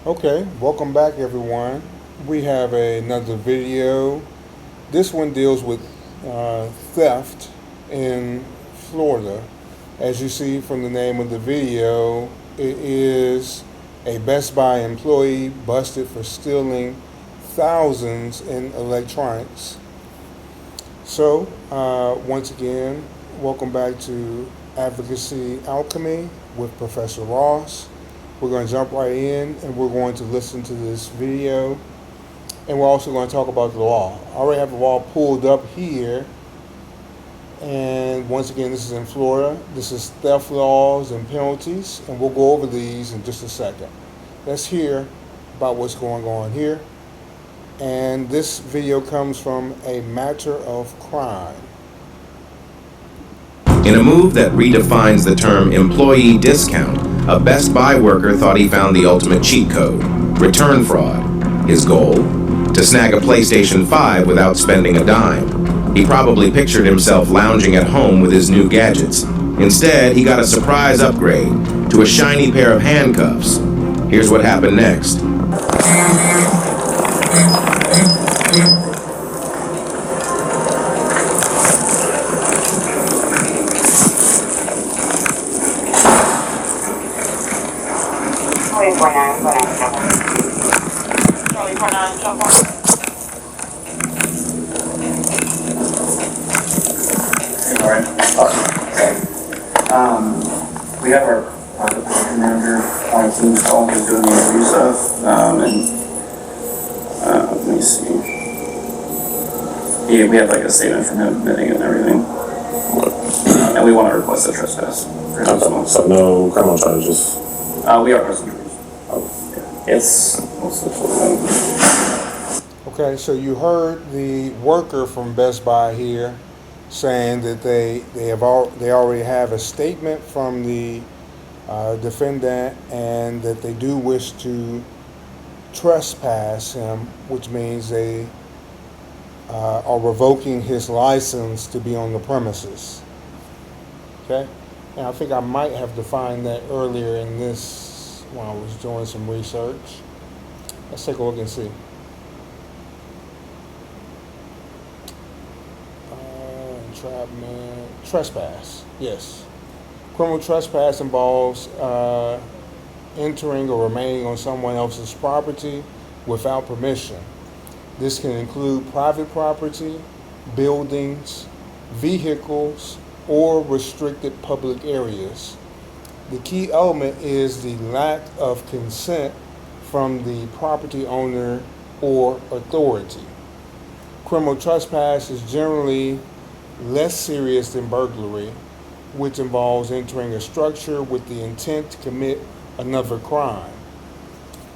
Okay, welcome back everyone. We have another video. This one deals with theft in Florida. As you see from the name of the video, it is a Best Buy employee busted for stealing thousands in electronics. So, once again, welcome back to Advocacy Alchemy with Professor Ross. We're going to jump right in and we're going to listen to this video. And we're also going to talk about the law. I already have the law pulled up here. And once again, this is in Florida. This is theft laws and penalties. And we'll go over these in just a second. Let's hear about what's going on here. And this video comes from a matter of crime. In a move that redefines the term employee discount, a Best Buy worker thought he found the ultimate cheat code: return fraud. His goal? To snag a PlayStation 5 without spending a dime. He probably pictured himself lounging at home with his new gadgets. Instead, he got a surprise upgrade to a shiny pair of handcuffs. Here's what happened next. Alright, awesome. We have our probation manager on Teams call who's doing the interview stuff, let me see. Yeah, we have like a statement from him admitting it and everything. And we want to request a trespass for him as well. So no criminal charges? We are pressing charges. It's Okay, so you heard the worker from Best Buy here saying that they already have a statement from the defendant and that they do wish to trespass him, which means they are revoking his license to be on the premises. Okay, and I think I might have defined that earlier in this when I was doing some research. Let's take a look and see. Entrapment, trespass, yes. Criminal trespass involves entering or remaining on someone else's property without permission. This can include private property, buildings, vehicles, or restricted public areas. The key element is the lack of consent from the property owner or authority. Criminal trespass is generally less serious than burglary, which involves entering a structure with the intent to commit another crime.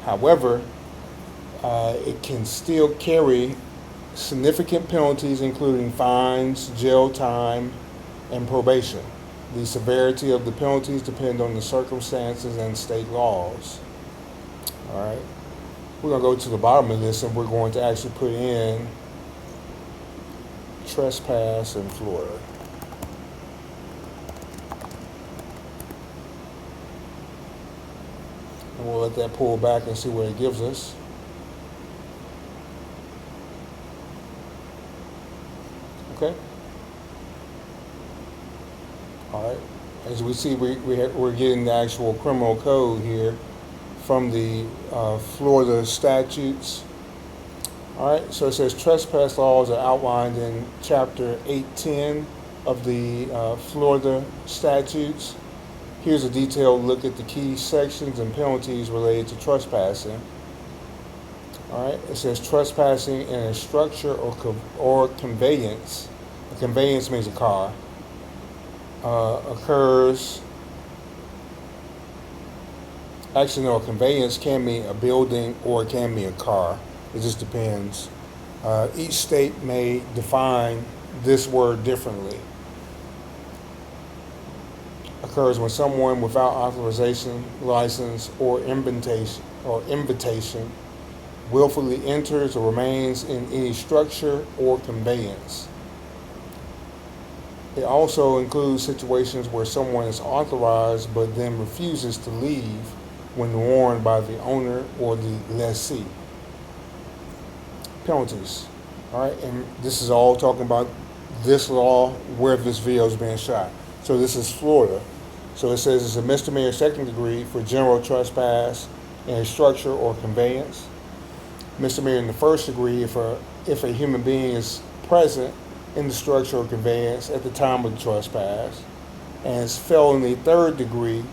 However, it can still carry significant penalties, including fines, jail time, and probation. The severity of the penalties depend on the circumstances and state laws. All right, we're going to go to the bottom of this and we're going to actually put in trespass in Florida. And we'll let that pull back and see what it gives us. Okay. All right. As we see, we're getting the actual criminal code here from the Florida statutes. All right, so it says trespass laws are outlined in Chapter 810 of the Florida statutes. Here's a detailed look at the key sections and penalties related to trespassing. All right, it says trespassing in a structure or conveyance. A conveyance means a car. Occurs. Actually, no, a conveyance can mean a building or it can be a car. It just depends. Each state may define this word differently. Occurs when someone without authorization, license, or invitation willfully enters or remains in any structure or conveyance. It also includes situations where someone is authorized but then refuses to leave when worn by the owner or the lessee. Penalties. All right, and this is all talking about this law where this video is being shot. So this is Florida. So it says it's a misdemeanor second degree for general trespass in a structure or conveyance. Misdemeanor in the first degree if a human being is present in the structure or conveyance at the time of the trespass. And it's felony third degree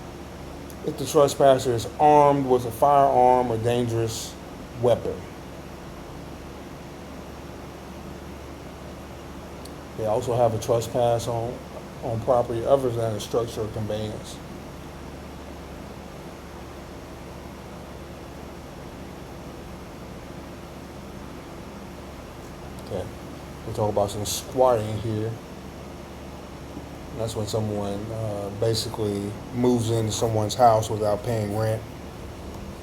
if the trespasser is armed with a firearm or dangerous weapon. They also have a trespass on property other than a structure or conveyance. Okay, we'll talk about some squatting here. And that's when someone basically moves into someone's house without paying rent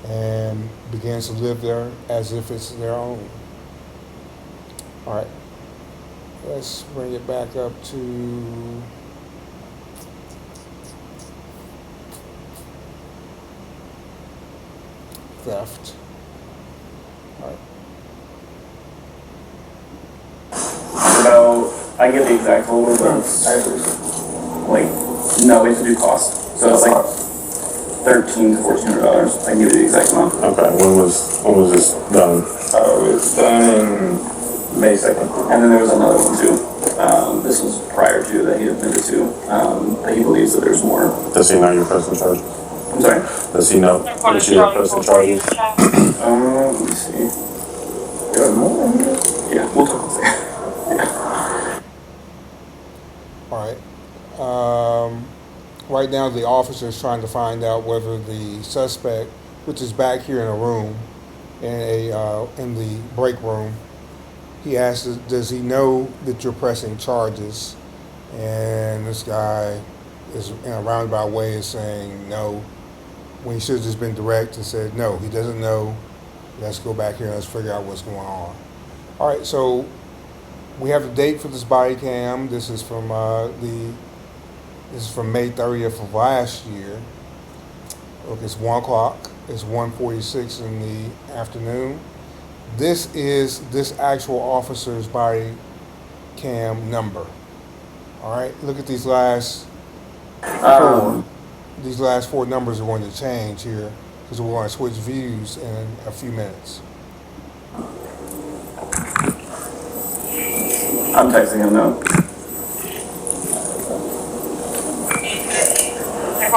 and begins to live there as if it's their own. All right. Let's bring it back up to theft. All right. So I get the exact total, but no, we have to do cost. So it's like $1,300 to $1,400. I can give you the exact amount. Okay, when was this done? It was done in May 2nd. And then there was another one too. This was prior to that he admitted to. That he believes that there's more. Does he know you're pressing charges? I'm sorry? Does he know that you're pressing charges? Let me see. Yeah, we'll talk about that. Yeah. All right. Right now, the officer is trying to find out whether the suspect, which is back here in a room, in the break room, he asks, does he know that you're pressing charges? And this guy is in a roundabout way is saying no, when he should have just been direct and said no, he doesn't know. Let's go back here and let's figure out what's going on. All right, so we have the date for this body cam. This is from May 30th of last year. Look, it's 1 o'clock. It's 1:46 in the afternoon. This is this actual officer's body cam number. All right, look at these last four. These last four numbers are going to change here because we're going to switch views in a few minutes. I'm texting him now.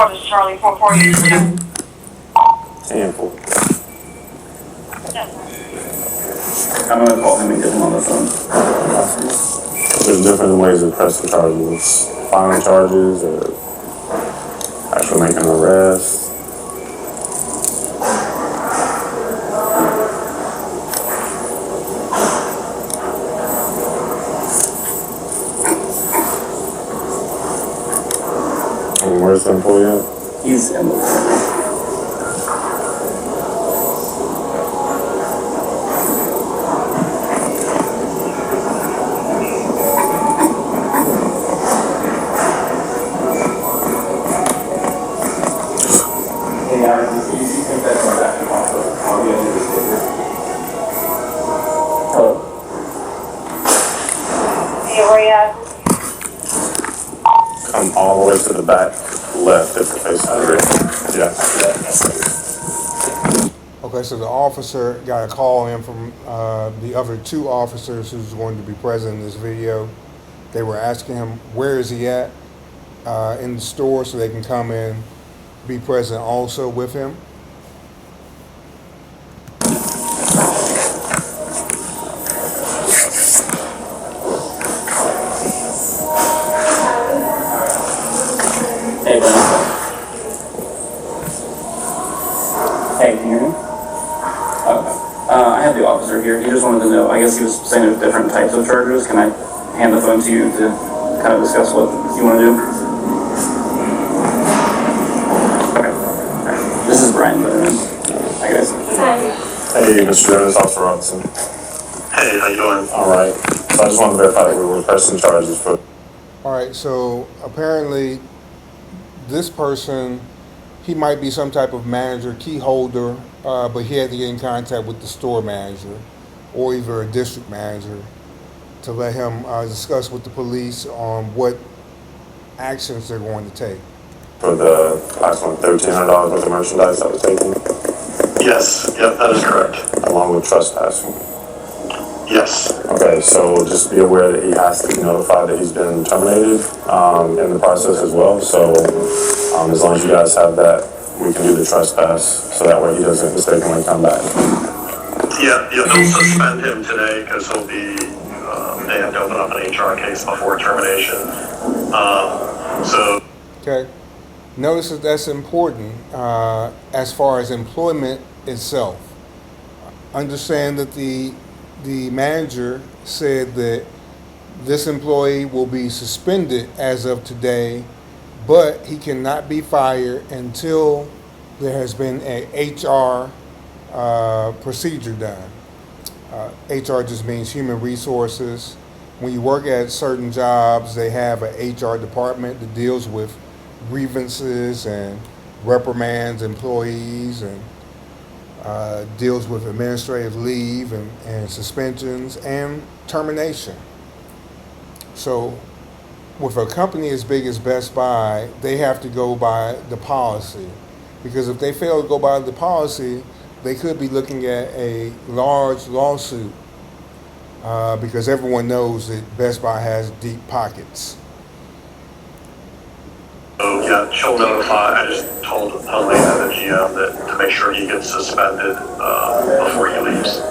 This is Charlie 442. Handful. I'm gonna call him and get him on the phone. There's different ways of pressing charges. Filing charges or actually making an arrest. And where's the employee at? He's in the Come all the way to the back left if you're facing the rear. Yeah. Okay, so the officer got a call in from the other two officers who's going to be present in this video. They were asking him where is he at in the store so they can come in, be present also with him. Hey, Brandon. Hey, can you hear me? Okay. I have the officer here. He just wanted to know, I guess he was saying there's different types of charges. Can I hand the phone to you to kind of discuss what you want to do? Okay. Alright. This is Brian Letterman. Hi, guys. Hi. Hey, Mr. Jones, Officer Robinson. Hey, how you doing? All right. So I just wanted to verify that we were pressing charges for. All right, so apparently this person, he might be some type of manager, key holder, but he had to get in contact with the store manager or either a district manager to let him discuss with the police on what actions they're going to take. For the approximately $1,300 worth of merchandise that was taken, Yes, yep, that is correct. along with trespassing. Yes. Okay, so just be aware that he has to be notified that he's been terminated in the process as well. So as long as you guys have that, we can do the trespass so that way he doesn't mistakenly come back. Yeah, they'll suspend him today because he'll be, they have to open up an HR case before termination. So. Okay. Notice that that's important as far as employment itself. Understand that the manager said that this employee will be suspended as of today, but he cannot be fired until there has been a HR procedure done. HR just means human resources. When you work at certain jobs, they have an HR department that deals with grievances and reprimands employees and deals with administrative leave and suspensions and termination. So with a company as big as Best Buy, they have to go by the policy, because if they fail to go by the policy, they could be looking at a large lawsuit because everyone knows that Best Buy has deep pockets. So yeah, she'll notify. I just told Helena, the GM, that to make sure he gets suspended before he leaves. So,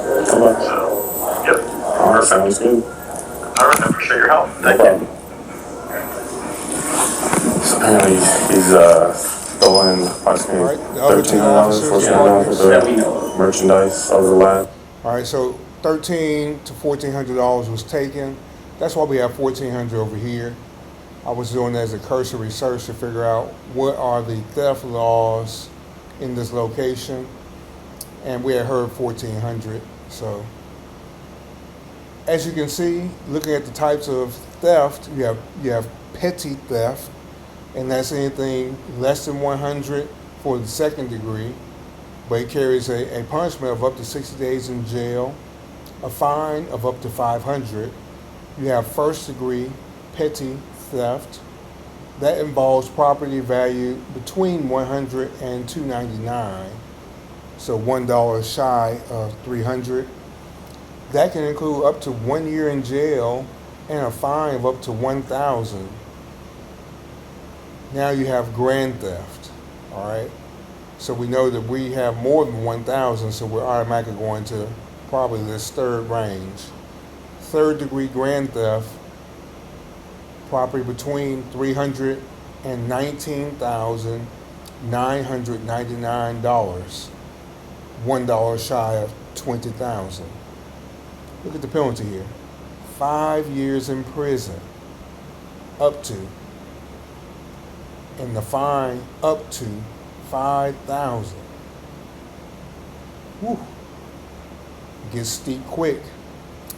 yep. All right, sounds good. All right, I appreciate your help. Thank you. So apparently he's stolen approximately All right, the other two $1,300, officers, $1,400 worth that we know of. of merchandise over the last. All right, so $1,300 to $1,400 was taken. That's why we have $1,400 over here. I was doing as a cursory search to figure out what are the theft laws in this location, and we had heard 1,400. So, as you can see, looking at the types of theft, you have petty theft, and that's anything less than 100 for the second degree, but it carries a punishment of up to 60 days in jail, a fine of up to 500. You have first degree petty theft. That involves property value between 100 and 299, so $1 shy of 300. That can include up to 1 year in jail and a fine of up to 1,000. Now you have grand theft. All right, so we know that we have more than 1,000, so we're automatically going to probably this third range. Third degree grand theft, property between $319,999, $1 shy of 20,000. Look at the penalty here: 5 years in prison, up to, and the fine up to 5,000. Whew. Gets steep quick.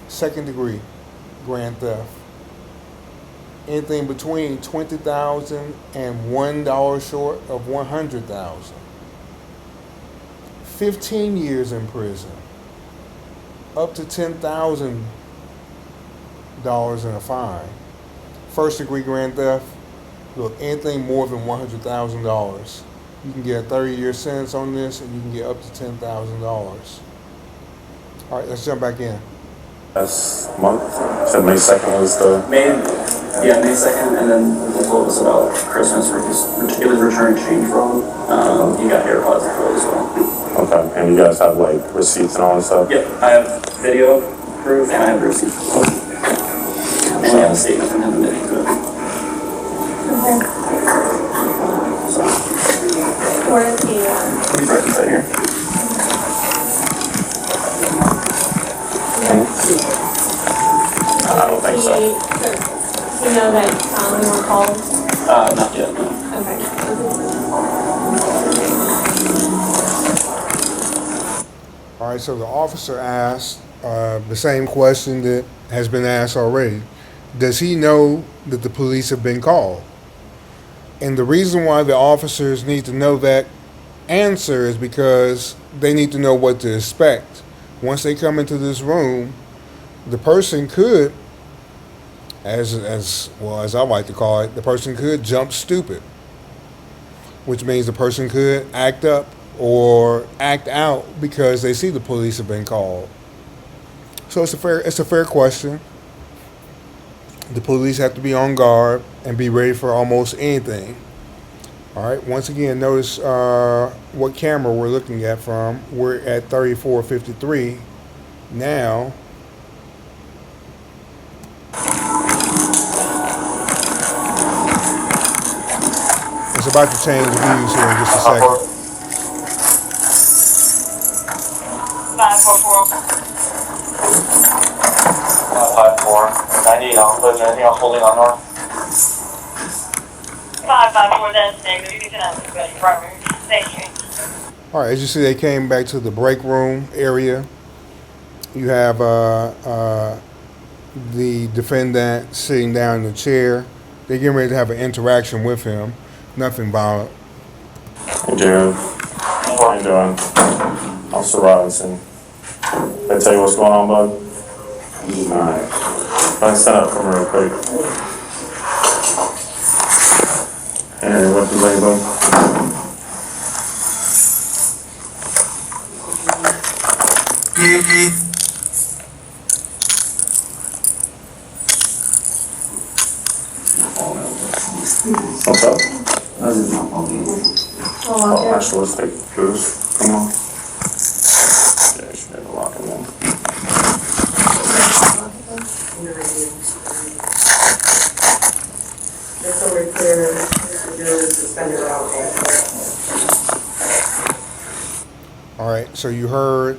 Second degree grand theft, anything between 20,000 and $1 short of 100,000. 15 years in prison, up to $10,000 in a fine. First degree grand theft, look, anything more than $100,000. You can get a 30-year sentence on this, and you can get up to $10,000. All right, let's jump back in. Last month, so May 2nd was the. May 2nd, and then he told us about Christmas, where it was return exchange from. He got AirPods for it as well. Okay, and you guys have like receipts and all that stuff? Yep, I have video proof and I have the receipt. And we have a statement from him admitting to it. So, Where is he? he's right inside here. I don't think so. Do you know that we were called? Not yet, no. Okay. All right, so the officer asked the same question that has been asked already. Does he know that the police have been called? And the reason why the officers need to know that answer is because they need to know what to expect. Once they come into this room, the person could, as well as I like to call it, the person could jump stupid, which means the person could act up or act out because they see the police have been called. So it's a fair question. The police have to be on guard and be ready for almost anything. All right, once again, notice what camera we're looking at from. We're at 3453 now. It's about to change views here in just a second. 944. 954, 98 on, but anything else holding on north? 554, that's negative. You can answer the primary. Thank you. All right, as you see, they came back to the break room area. You have the defendant sitting down in the chair. They're getting ready to have an interaction with him. Nothing violent. Hey, Jared. How you doing? Officer Robinson. Did I tell you what's going on, bud? Alright. Can I stand up for me real quick? Hey, what's your name, bud? What's up? Oh, actually, let's take this. Come on. Yeah, you should have to lock him in. Just so we're clear, you're suspended out. All right, so you heard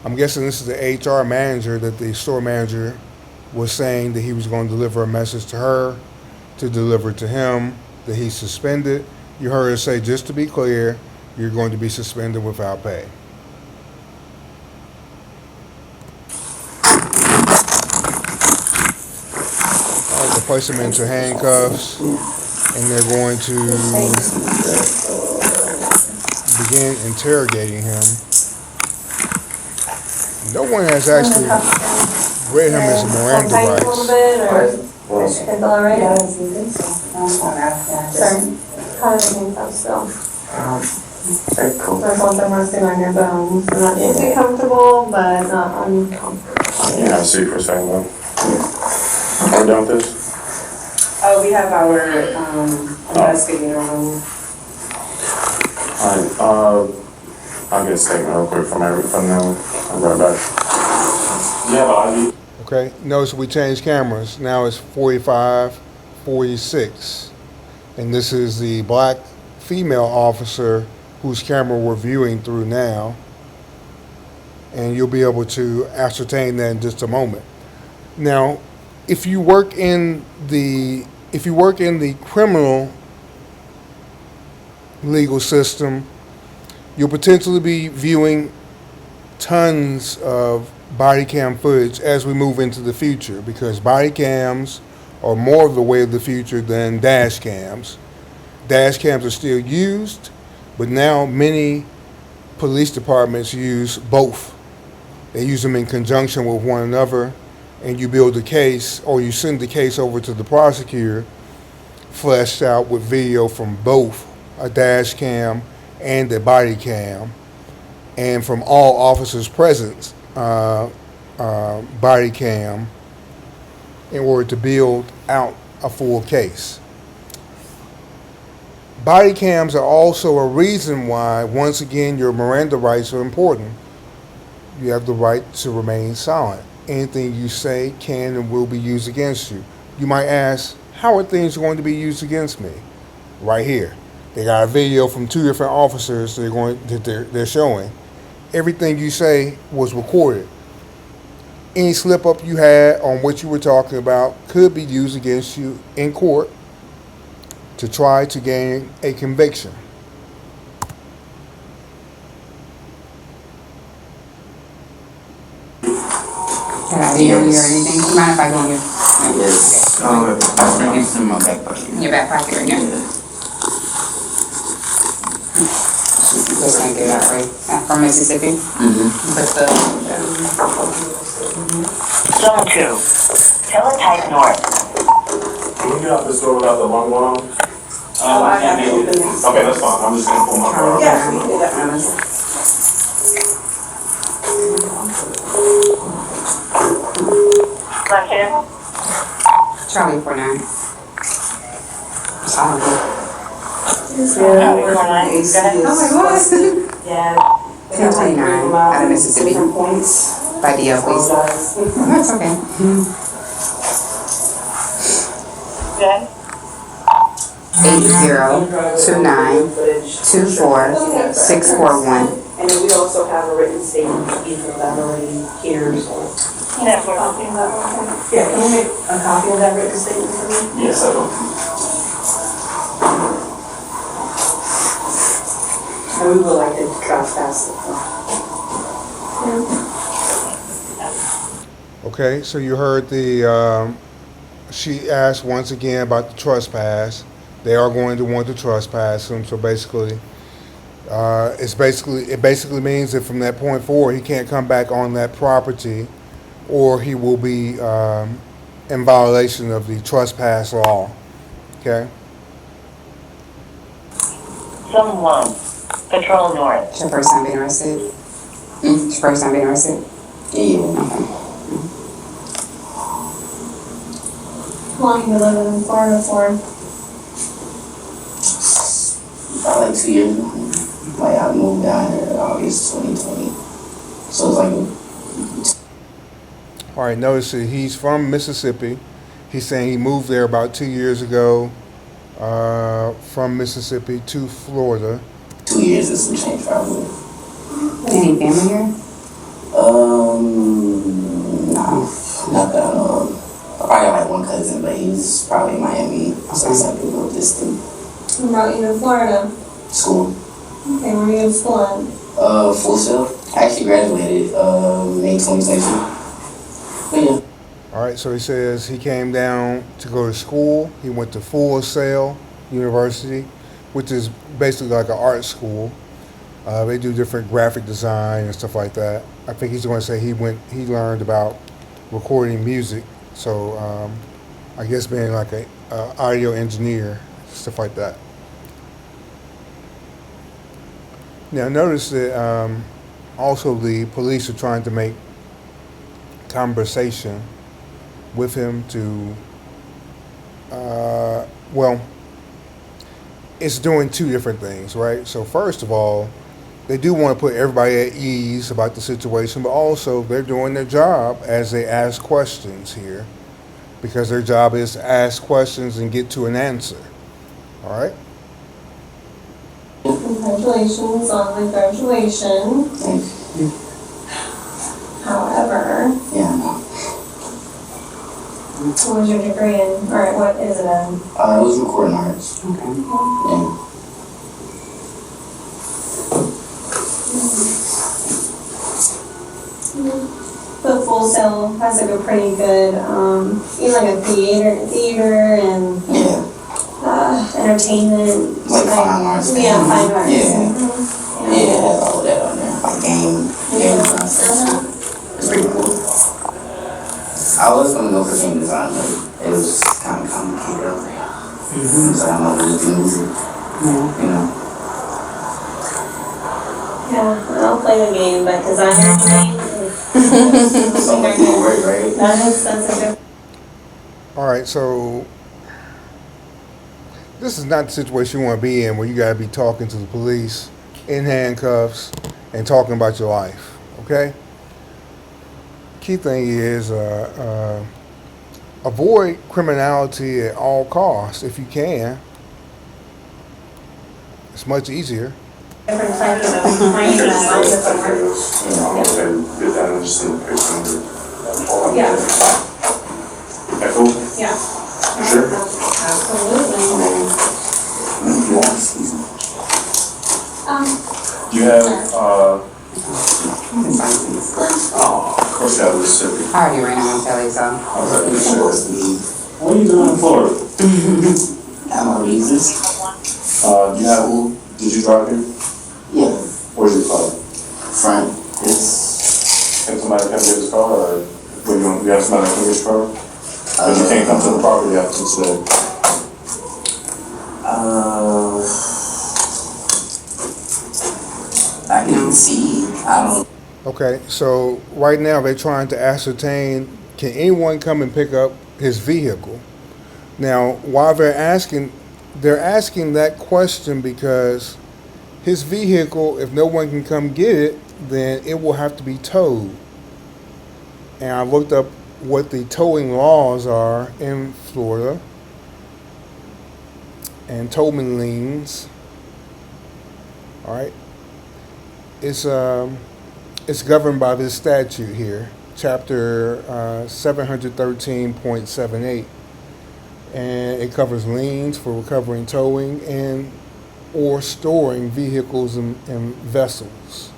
I'm guessing this is the HR manager that the store manager was saying that he was going to deliver a message to her, to deliver to him, that he's suspended. You heard her say, just to be clear, you're going to be suspended without pay. All right, they place him into handcuffs, and they're going to begin interrogating him. No one has actually read him his Miranda A little rights. bit, or is it all right? Sorry, kind of handcuffs still. That's something resting on your bones. Not too comfortable, but not uncomfortable. Yeah, I'll see you for a second, though. Are we done with this? Oh, we have our investigator on. Alright, I'll get a statement real quick from them. I'll be right back. Yeah, but ID. Okay, notice we changed cameras. Now it's 45, 46. And this is the black female officer whose camera we're viewing through now. And you'll be able to ascertain that in just a moment. Now, if you work in the criminal legal system, you'll potentially be viewing tons of body cam footage as we move into the future, because body cams are more of the way of the future than dash cams. Dash cams are still used, but now many police departments use both. They use them in conjunction with one another, and you build a case, or you send the case over to the prosecutor, fleshed out with video from both a dash cam and a body cam, and from all officers present, body cam, in order to build out a full case. Body cams are also a reason why, once again, your Miranda rights are important. You have the right to remain silent. Anything you say can and will be used against you. You might ask, how are things going to be used against me? Right here. They got a video from two different officers they're showing. Everything you say was recorded. Any slip up you had on what you were talking about could be used against you in court to try to gain a conviction. Have you or anything? You mind if I go in your? Yes. It's in my back pocket. In your back pocket right now? Just gonna get it out right. From Mississippi? But the. Zone 2. Teletype north. Can you get out this door without the alarm going on? I have to open this. Okay, that's fine. I'm just gonna pull my car out. Yeah, you can do that, Alice. Zone 2. Charlie 49. Solid. Yeah, we're on Oh AC. my God. Yeah. 1029 out of Mississippi. Different points. By DL, please. Apologize. That's okay. Good. 802924 And then we also have a written statement, either of that already here, so. Yeah, we're Yeah, can you make a copy of that written statement for me? Yes, I will. And we would like to trespass it. Okay, so you heard she asked once again about the trespass. They are going to want to trespass him, so basically, it basically means that from that point forward, he can't come back on that property, or he will be in violation of the trespass law. Okay. Zone 1. Patrol north. It's your first time being arrested? It's your first time being arrested? Yeah. Okay. How long have you been living in Florida for? About like 2 years now. Like I moved down here in August 2020. So it's like. All right. Notice that he's from Mississippi. He's saying he moved there about 2 years ago, from Mississippi to Florida. 2 years is some change probably. Any family here? No, not that I know of. I probably got like one cousin, but he's probably in Miami, so it's like a little distant. What brought you to Florida? School. Okay, where are you in school at? Full Sail. I actually graduated May 2022. But yeah. All right, so he says he came down to go to school. He went to Full Sail University, which is basically like an art school. They do different graphic design and stuff like that. I think he's going to say he learned about recording music. So I guess being like a audio engineer, stuff like that. Now notice that also the police are trying to make conversation with him to, it's doing two different things, right? So first of all, they do want to put everybody at ease about the situation, but also they're doing their job as they ask questions here, because their job is to ask questions and get to an answer. All right? Congratulations on the graduation. Thank you. However, Yeah, no. what was your degree in, or what is it in? It was recording arts. Okay. Yeah. The Full Sail has like a pretty good, even like a theater and Yeah. entertainment. Like fine arts. Yeah, fine arts. Yeah. Mhm. Yeah, it has all of that on there. Like game process. It's pretty cool. I was gonna go for game design, but it was kind of complicated over there. So I'm not really doing music, you know. Yeah, I'll play the game, but designer game. So much more work, right? That's a good. All right, so this is not the situation you want to be in, where you got to be talking to the police in handcuffs and talking about your life, okay? Key thing is avoid criminality at all costs if you can. It's much easier. Different types of training and all different words. Get that and just send a picture of it. Yeah. That cool? Yeah. You sure? Absolutely. You want to see some? Do you have, His license. Oh, of course you have Mississippi. I already ran him on Kelly, so. Okay, sure. What are you doing in Florida? I'm on visas. Did you drive here? Yeah, Where's your car? front. It's Can somebody come get his car, or you have somebody come get your car? Because you can't come to the property after today. I can see. I don't. Okay, so right now they're trying to ascertain, can anyone come and pick up his vehicle? Now, while they're asking that question because his vehicle, if no one can come get it, then it will have to be towed. And I looked up what the towing laws are in Florida and towing liens. All right, it's governed by this statute here, chapter 713.78, and it covers liens for recovering towing and or storing vehicles and vessels.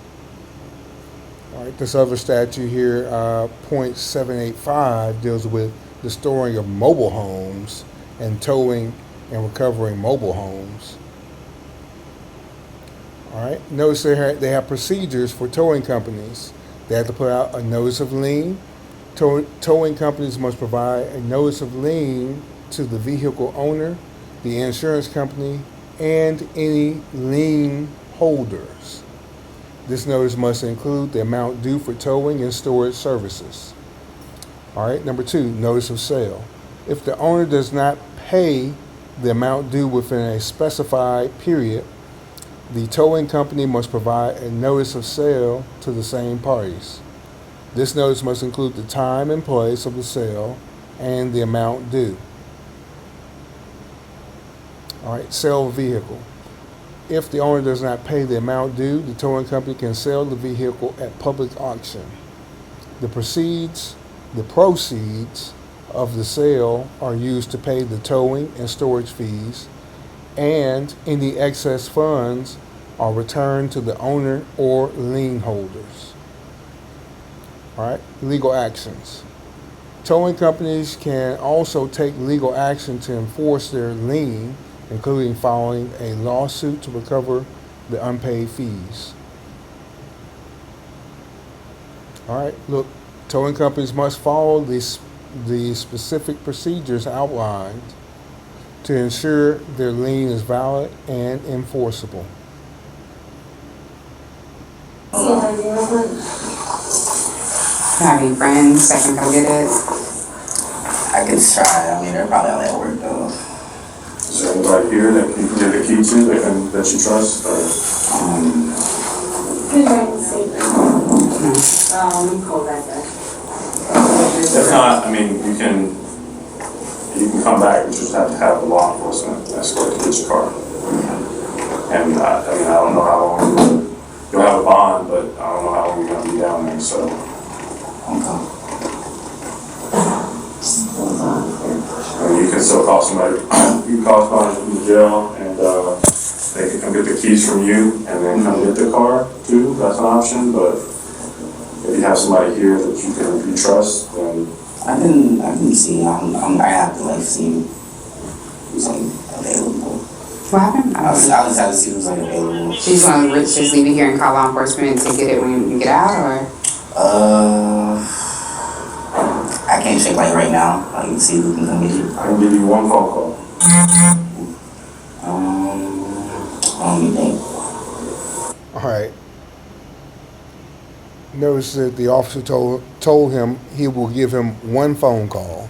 All right, this other statute here, .785, deals with the storing of mobile homes and towing and recovering mobile homes. All right, notice they have procedures for towing companies. They have to put out a notice of lien. Towing companies must provide a notice of lien to the vehicle owner, the insurance company, and any lien holders. This notice must include the amount due for towing and storage services. All right, number 2, notice of sale. If the owner does not pay the amount due within a specified period, the towing company must provide a notice of sale to the same parties. This notice must include the time and place of the sale and the amount due. All right, sale of vehicle. If the owner does not pay the amount due, the towing company can sell the vehicle at public auction. The proceeds of the sale are used to pay the towing and storage fees, and any excess funds are returned to the owner or lien holders. All right, legal actions. Towing companies can also take legal action to enforce their lien, including filing a lawsuit to recover the unpaid fees. All right, look, towing companies must follow the specific procedures outlined to ensure their lien is valid and enforceable. Have any friends that can come get it? I could try. I mean, they're probably all at work though. Is there anybody here that you can give the key to that you trust? Or? Who's trying to say that? Call that back. If not, I mean, you can come back. You just have to have a law enforcement escort to get your car. And I don't know how long you'll have a bond, but I don't know how long you're going to be down there. So. You can still call somebody. You can call somebody from the jail, and they can come get the keys from you, and then come get the car too. That's an option. But if you have somebody here that you trust, then I can see. I have to see who's available. What happened? I just have to see who's available. So you just want to just leave it here and call law enforcement to get it when you get out, or? I can't check right now. I can see who can come get you. I can give you one phone call. All right. Notice that the officer told him he will give him one phone call.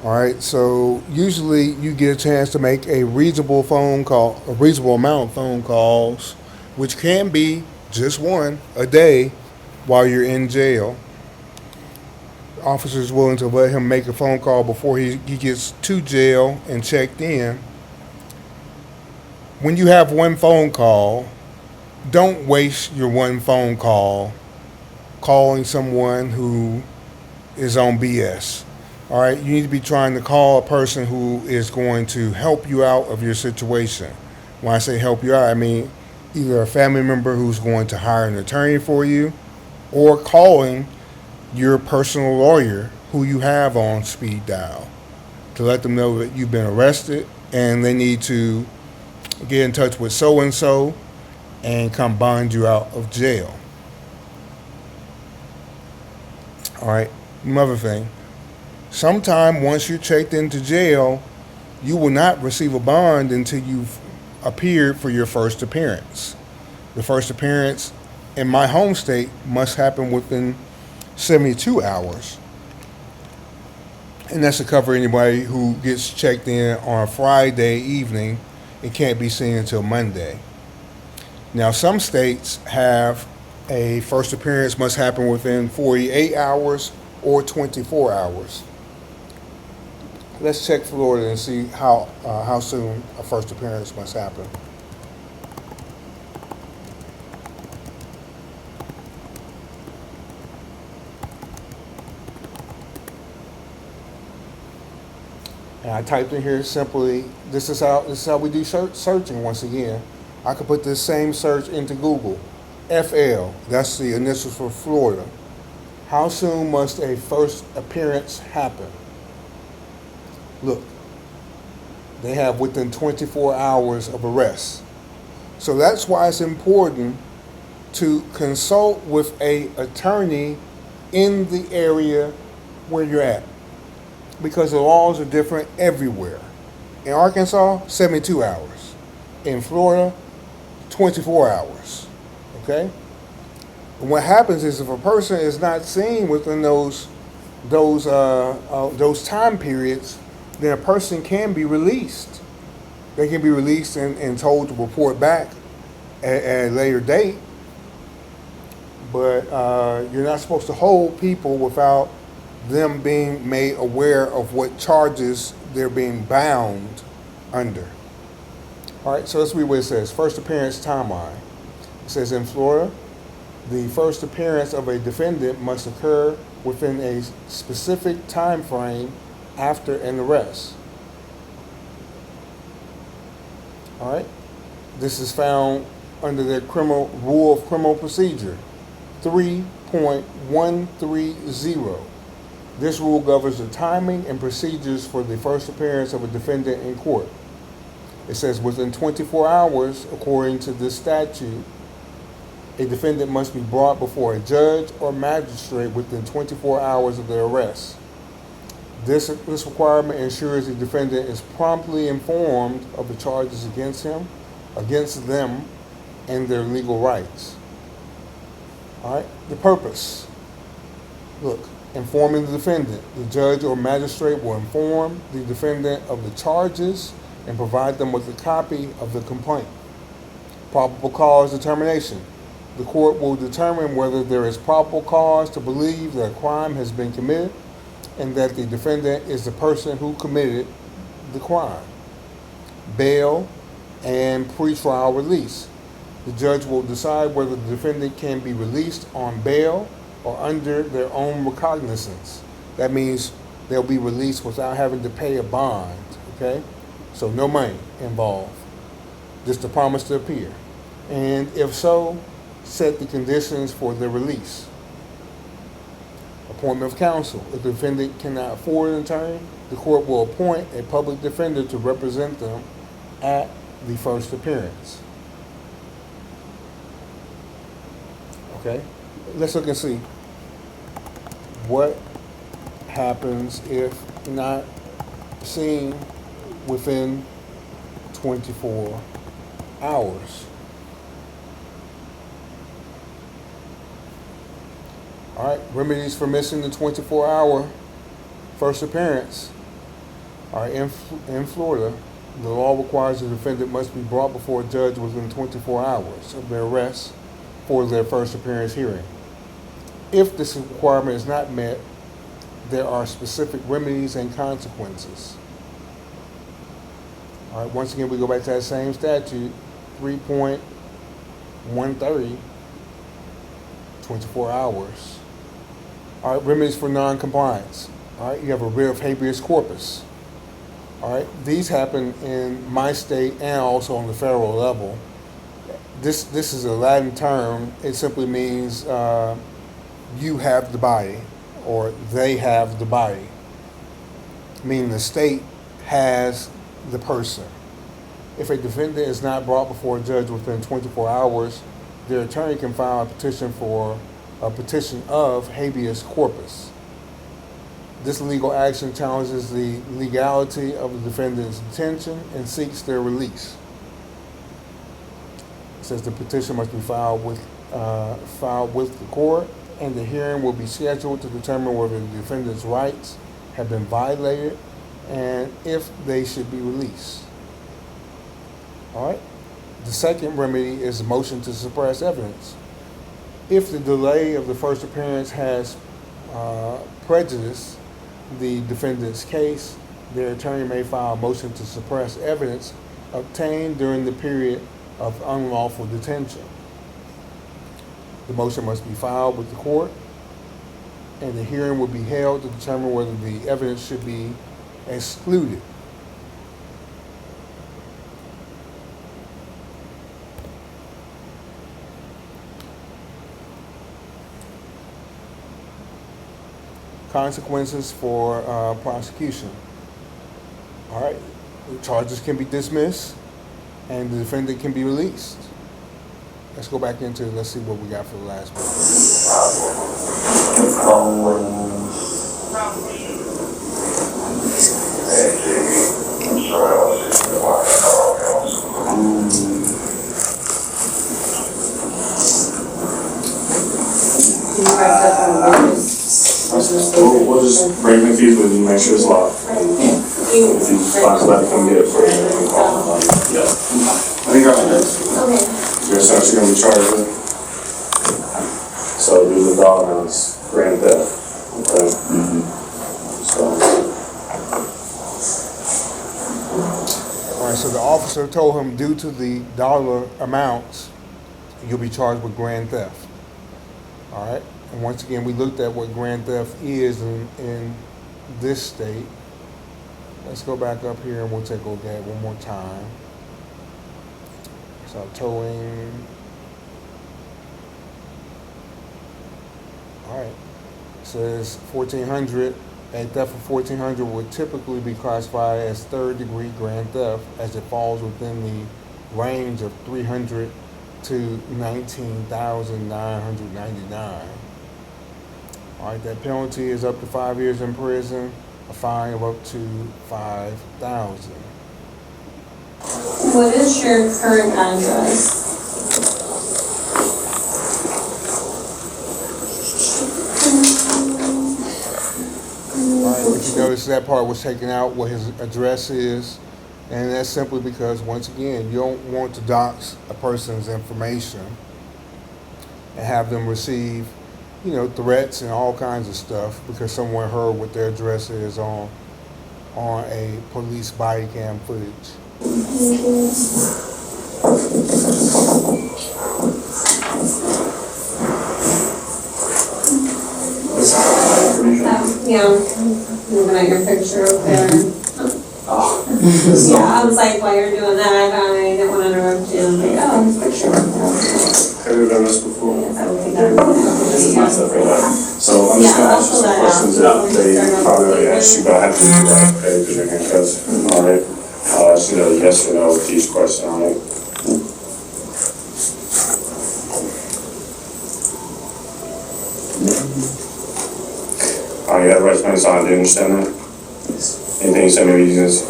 All right. So usually you get a chance to make a reasonable amount of phone calls, which can be just one a day while you're in jail. The officer is willing to let him make a phone call before he gets to jail and checked in. When you have one phone call, don't waste your one phone call calling someone who is on BS. All right, you need to be trying to call a person who is going to help you out of your situation. When I say help you out, I mean either a family member who's going to hire an attorney for you, or calling your personal lawyer who you have on speed dial to let them know that you've been arrested and they need to get in touch with so-and-so and come bond you out of jail. All right, another thing. Sometime once you're checked into jail, you will not receive a bond until you've appeared for your first appearance. The first appearance in my home state must happen within 72 hours. And that's to cover anybody who gets checked in on a Friday evening and can't be seen until Monday. Now, some states have a first appearance must happen within 48 hours or 24 hours. Let's check Florida and see how soon a first appearance must happen. And I typed in here simply, this is how we do searching once again. I could put this same search into Google. FL, that's the initials for Florida. How soon must a first appearance happen? Look, they have within 24 hours of arrest. So that's why it's important to consult with an attorney in the area where you're at, because the laws are different everywhere. In Arkansas, 72 hours. In Florida, 24 hours. Okay? And what happens is if a person is not seen within those time periods, then a person can be released. They can be released and told to report back at a later date. But you're not supposed to hold people without them being made aware of what charges they're being bound under. All right, so let's read what it says. First appearance timeline. It says in Florida, the first appearance of a defendant must occur within a specific time frame after an arrest. All right, this is found under the Rule of Criminal Procedure 3.130. This rule governs the timing and procedures for the first appearance of a defendant in court. It says within 24 hours, according to this statute, a defendant must be brought before a judge or magistrate within 24 hours of their arrest. This requirement ensures the defendant is promptly informed of the charges against them, and their legal rights. All right, the purpose. Look, informing the defendant. The judge or magistrate will inform the defendant of the charges and provide them with a copy of the complaint. Probable cause determination. The court will determine whether there is probable cause to believe that a crime has been committed and that the defendant is the person who committed the crime. Bail and pretrial release. The judge will decide whether the defendant can be released on bail or under their own recognizance. That means they'll be released without having to pay a bond, okay? So no money involved, just a promise to appear. And if so, set the conditions for their release. Appointment of counsel. If the defendant cannot afford an attorney, the court will appoint a public defender to represent them at the first appearance. Okay, let's look and see what happens if not seen within 24 hours. All right, remedies for missing the 24-hour first appearance. All right, in Florida, the law requires the defendant must be brought before a judge within 24 hours of their arrest for their first appearance hearing. If this requirement is not met, there are specific remedies and consequences. All right, once again, we go back to that same statute, 3.130, 24 hours. All right, remedies for non-compliance. All right, you have a writ of habeas corpus. All right, these happen in my state and also on the federal level. This is a Latin term. It simply means you have the body, or they have the body, meaning the state has the person. If a defendant is not brought before a judge within 24 hours, their attorney can file a petition of habeas corpus. This legal action challenges the legality of the defendant's detention and seeks their release. It says the petition must be filed with the court, and the hearing will be scheduled to determine whether the defendant's rights have been violated and if they should be released. All right. The second remedy is a motion to suppress evidence. If the delay of the first appearance has prejudiced the defendant's case, their attorney may file a motion to suppress evidence obtained during the period of unlawful detention. The motion must be filed with the court, and the hearing will be held to determine whether the evidence should be excluded. Consequences for prosecution. All right, the charges can be dismissed and the defendant can be released. Let's go back into it. Let's see what we got for the last one. We'll just bring the keys with you, make sure it's locked. If you find somebody, come get it for you. Yeah. I think I this. Okay. You're essentially going to be charged with. So these are dog mounts, grand theft. Okay. All right, so the officer told him due to the dollar amounts, you'll be charged with grand theft. All right. And once again, we looked at what grand theft is in this state. Let's go back up here and we'll take a look at it one more time. So towing. All right. It says 1,400. A theft of 1,400 would typically be classified as third-degree grand theft, as it falls within the range of $300 to $19,999. All right, that penalty is up to 5 years in prison, a fine of up to $5,000. What is your current address? All right, if you notice, that part was taken out, what his address is, and that's simply because, once again, you don't want to dox a person's information and have them receive, threats and all kinds of stuff because someone heard what their address is on a police body cam footage. Yeah, looking at your picture up there. Yeah, I was like, while you're doing that, I didn't want to interrupt you. I'm like, oh, his picture up there. Have you done this before? Yes, I don't think I remember. This is myself right now. So I'm just going to ask you some questions that they probably already asked you, but I have to do that, okay, because you're handcuffs. All right. Just yes or no with each question, all right? All right, you have the right to remain silent, do you understand that? Yes. Anything you say may be used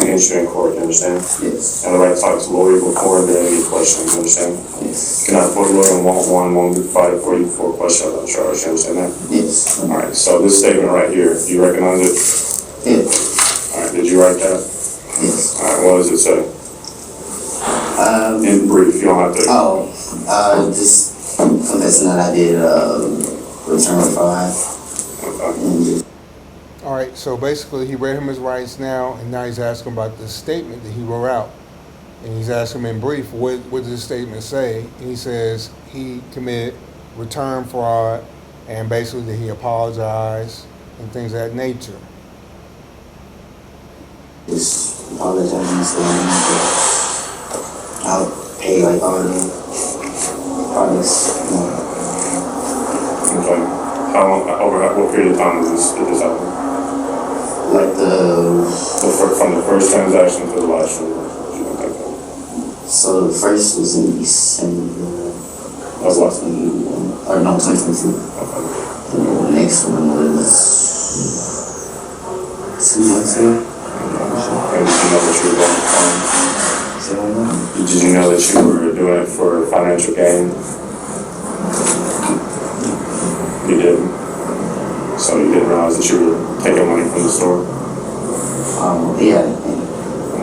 against you in court, you understand? Yes. You have the right to talk to a lawyer before there are any questions, you understand? Yes. You cannot afford a lawyer and won't be provided for you before questions on charge, you understand that? Yes. All right, so this statement right here, do you recognize it? Yes. All right, did you write that? Yes. All right, what does it say? In brief, you don't have to. Just confessing that I did return fraud. Okay. All right, so basically he read him his rights now, and now he's asking about the statement that he wrote out. And he's asking him in brief, what does the statement say? And he says he committed return fraud, and basically that he apologized and things of that nature. Just apologizing, saying I'll pay like all of them. Probably 6 months. Okay. How long, what period of time did this happen? Like From the first transaction to the last one? so the first was in December. Of what? 2021, or no, 2022. Okay. And the next one was 2 months ago. And did you know that you were going Did you know that you were doing it for financial gain? You didn't. So you didn't realize that you were taking money from the store? Yeah.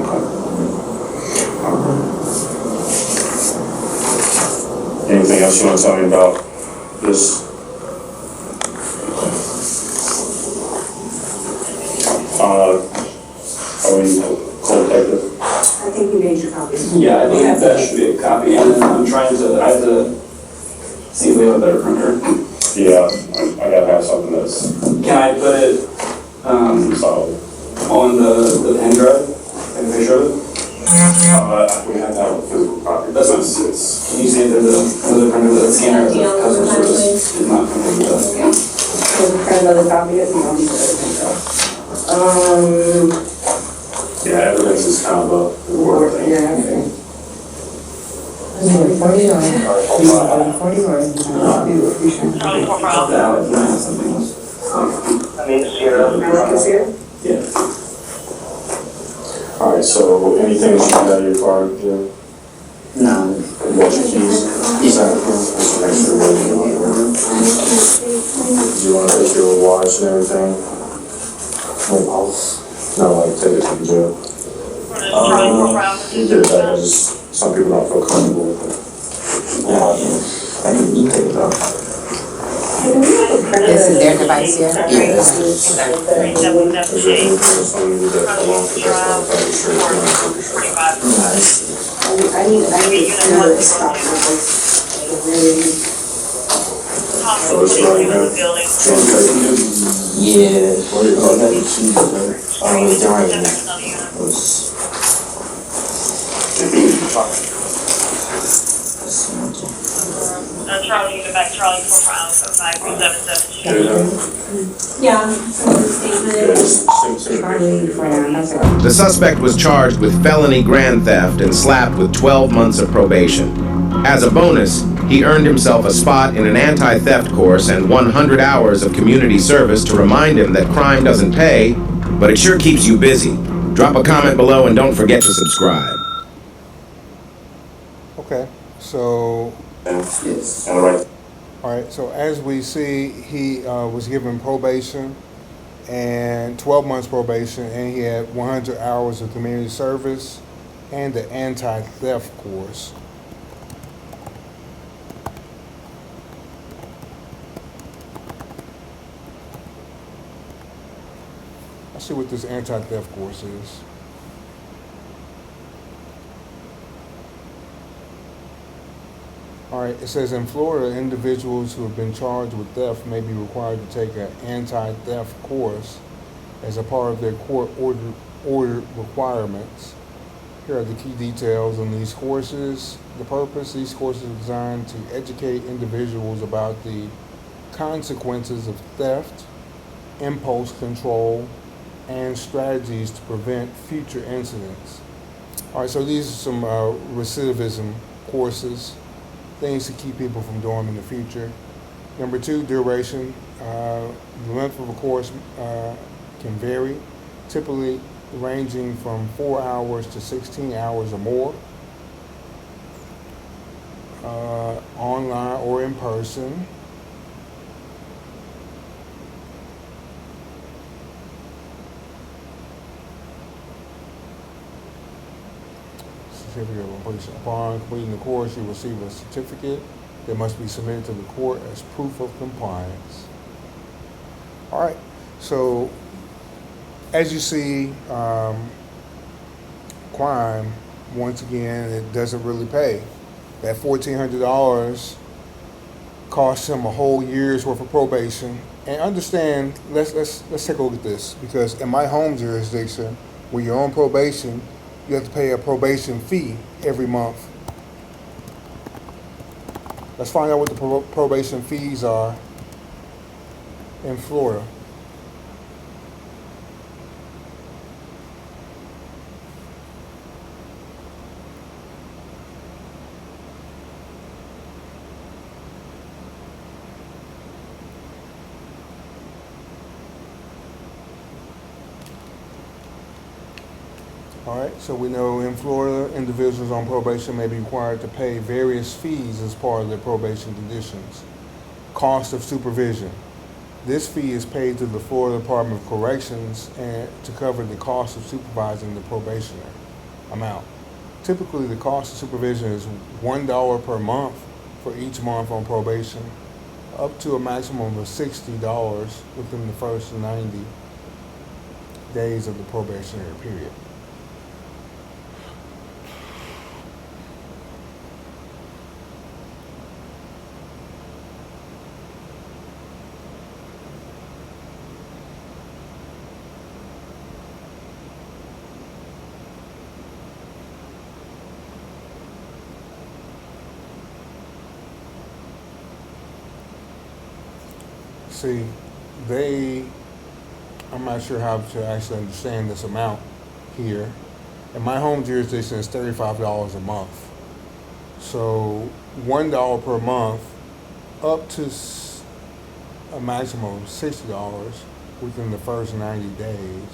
Okay. Anything else you want to tell me about this? Are you co-detective? I think you made your copy. Yeah, I think that should be a copy, and then I have to see if we have a better printer. Yeah, I gotta have something that's Can I put it, solid. on the pen drive? Like a picture of it? We have to have a physical copy. That's fine. It's Can you see if there's another printer that scanner of the customer service is not printing with us? So print another copy if you want me to yeah, evidence is kind of a word thing. Yeah, okay. 40 or 40 or? Charlie 4 for Alpha. Alex, you might have something else. I mean, Sierra. Alec is here? Yeah. Alright, so anything that you got out of your car, Jim? No. Watch your keys? Yes, sir. Just make sure where you want to. Do you want to take your watch and everything? No, like take it to the jail. Charlie 4 for Alpha. You get it back, I just, some people don't feel comfortable with it. Yeah. I can take it off. This is their device here? Yeah. Is there anything else I need to do that along with that? I'm sure it's not super sure. I need to stop with this. So it's right now. You want to take it? Yeah. What is all that keys, brother? It's right here. Charlie, you go back, Charlie 4 for Alpha, 5377. Yeah, some statement. The suspect was charged with felony grand theft and slapped with 12 months of probation. As a bonus, he earned himself a spot in an anti-theft course and 100 hours of community service to remind him that crime doesn't pay, but it sure keeps you busy. Drop a comment below and don't forget to subscribe. Okay, so, Yes. All right. all right, so as we see, he was given probation and 12 months probation, and he had 100 hours of community service and the anti-theft course. Let's see what this anti-theft course is. All right, it says in Florida, individuals who have been charged with theft may be required to take an anti-theft course as a part of their court order requirements. Here are the key details on these courses. The purpose: these courses are designed to educate individuals about the consequences of theft, impulse control, and strategies to prevent future incidents. All right, so these are some recidivism courses, things to keep people from doing in the future. Number 2, duration. The length of a course can vary, typically ranging from 4 hours to 16 hours or more, online or in person. Certificate of completion. Upon completing the course, you will receive a certificate that must be submitted to the court as proof of compliance. All right, so as you see, crime, once again, it doesn't really pay. That $1,400 costs him a whole year's worth of probation. And understand, let's take a look at this, because in my home jurisdiction, when you're on probation, you have to pay a probation fee every month. Let's find out what the probation fees are in Florida. All right, so we know in Florida, individuals on probation may be required to pay various fees as part of their probation conditions. Cost of supervision. This fee is paid to the Florida Department of Corrections and to cover the cost of supervising the probationer amount. Typically, the cost of supervision is $1 per month for each month on probation, up to a maximum of $60 within the first 90 days of the probationary period. See, I'm not sure how to actually understand this amount here. In my home jurisdiction, it's $35 a month. So $1 per month, up to a maximum of $60 within the first 90 days.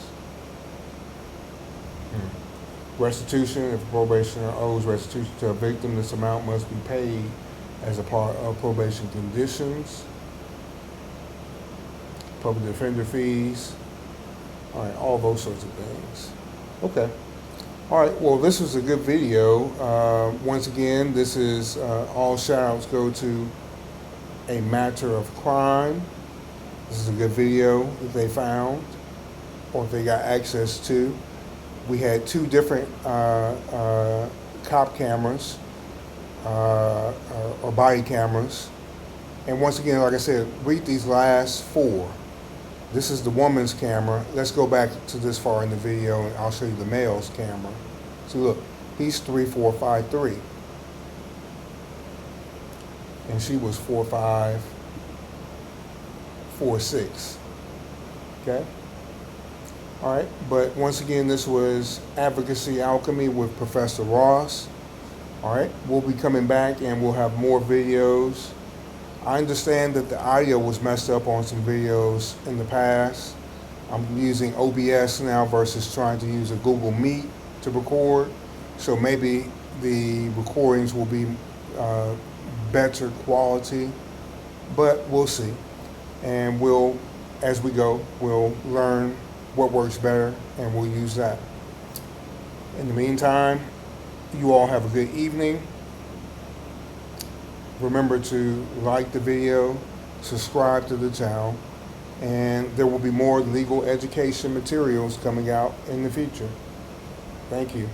Restitution, if a probationer owes restitution to a victim, this amount must be paid as a part of probation conditions. Public defender fees, all right, all those sorts of things. Okay. All right, well, this was a good video. Once again, this is all shout-outs go to A Matter of Crime. This is a good video that they found or they got access to. We had two different cop cameras or body cameras. And once again, like I said, read these last four. This is the woman's camera. Let's go back to this far in the video and I'll show you the male's camera. So look, he's 3-4-5-3. And she was 4-5-4-6. Okay? All right, but once again, this was Advocacy Alchemy with Professor Ross. All right, we'll be coming back and we'll have more videos. I understand that the audio was messed up on some videos in the past. I'm using OBS now versus trying to use a Google Meet to record. So maybe the recordings will be better quality, but we'll see. And we'll, as we go, we'll learn what works better and we'll use that. In the meantime, you all have a good evening. Remember to like the video, subscribe to the channel, and there will be more legal education materials coming out in the future. Thank you.